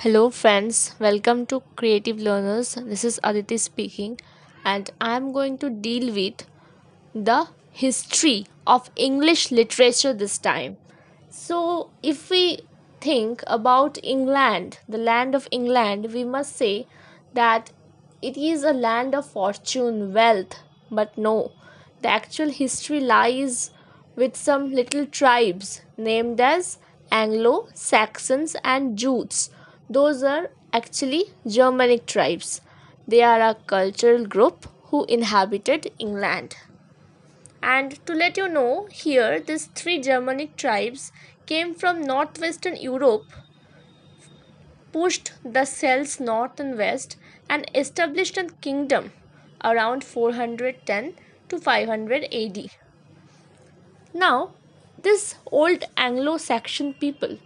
Hello, friends. Welcome to Creative Learners. This is Aditi speaking, and I am going to deal with the history of English literature this time. So, if we think about England, the land of England, we must say that it is a land of fortune, wealth, but no, the actual history lies with some little tribes named as Anglo Saxons and Jutes. Those are actually Germanic tribes. They are a cultural group who inhabited England. And to let you know, here these three Germanic tribes came from northwestern Europe, pushed the Celts north and west, and established a kingdom around 410 to 500 AD. Now, this old Anglo-Saxon people,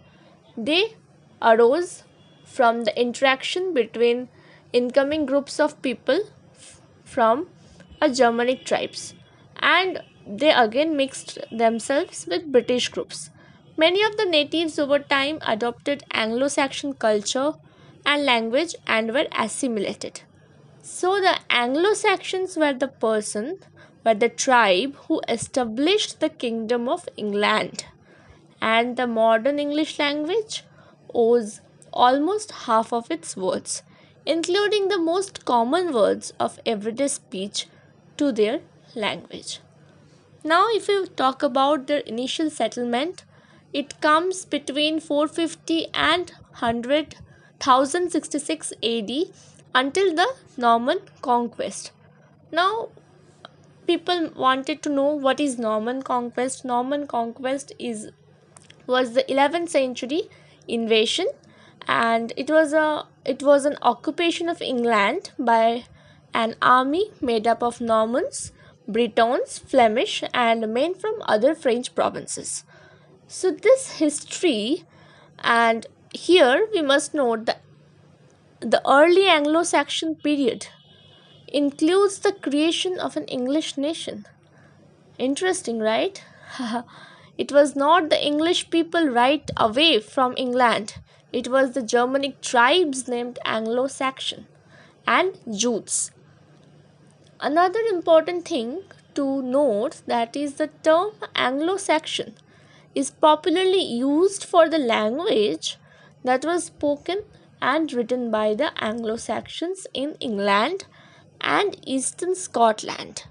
they arose from the interaction between incoming groups of people from a Germanic tribes, and they again mixed themselves with British groups. Many of the natives over time adopted Anglo Saxon culture and language and were assimilated. So the Anglo Saxons were the tribe who established the kingdom of England, and the modern English language owes almost half of its words, including the most common words of everyday speech, to their language. Now, if you talk about their initial settlement, it comes between 450 and 100 AD until the Norman conquest. Now, people wanted to know what is Norman conquest. Norman conquest is was the 11th century invasion, and it was an occupation of England by an army made up of Normans, Britons, Flemish, and men from other French provinces. So this history, and here we must note that the early Anglo-Saxon period includes the creation of an English nation. Interesting, right? It was not the English people right away from England. It was the Germanic tribes named Anglo Saxon and Jutes. Another important thing to note that is the term Anglo Saxon is popularly used for the language that was spoken and written by the Anglo Saxons in England and eastern Scotland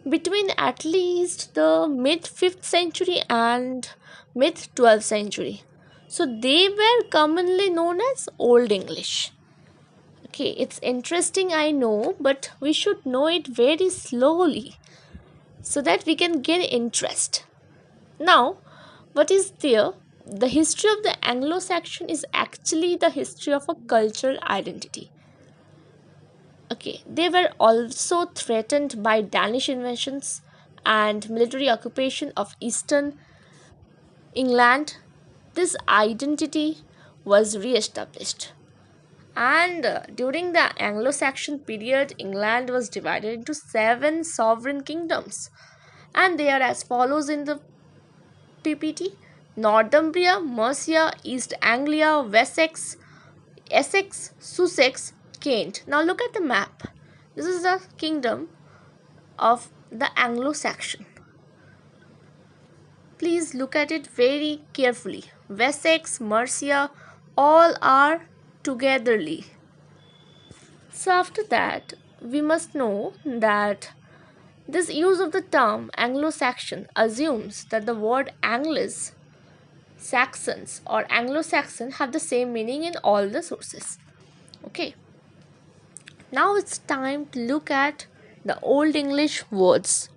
between at least the mid 5th century and mid 12th century. So they were commonly known as Old English. Okay, it's interesting, I know, but we should know it very slowly so that we can get interest. Now, what is there? The history of the Anglo Saxon is actually the history of a cultural identity. Okay, they were also threatened by Danish invasions and military occupation of eastern England. This identity was re-established. And during the Anglo Saxon period, England was divided into seven sovereign kingdoms. And they are as follows in the PPT: Northumbria, Mercia, East Anglia, Wessex, Essex, Sussex, Kent. Now look at the map. This is the kingdom of the Anglo Saxon. Please look at it very carefully. Wessex, Mercia, all are togetherly. So, after that, we must know that this use of the term Anglo Saxon assumes that the word Angles, Saxons, or Anglo Saxon have the same meaning in all the sources. Okay, now it's time to look at the Old English words.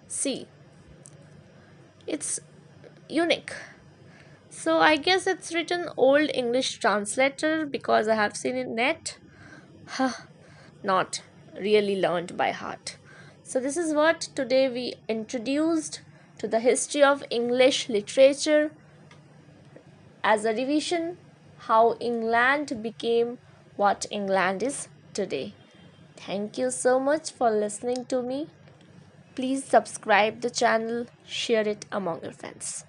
See, it's unique. So I guess it's written Old English Translator because I have seen it net. Not really learned by heart. So this is what today we introduced to the history of English literature as a revision, how England became what England is today. Thank you so much for listening to me. Please subscribe the channel, share it among your friends.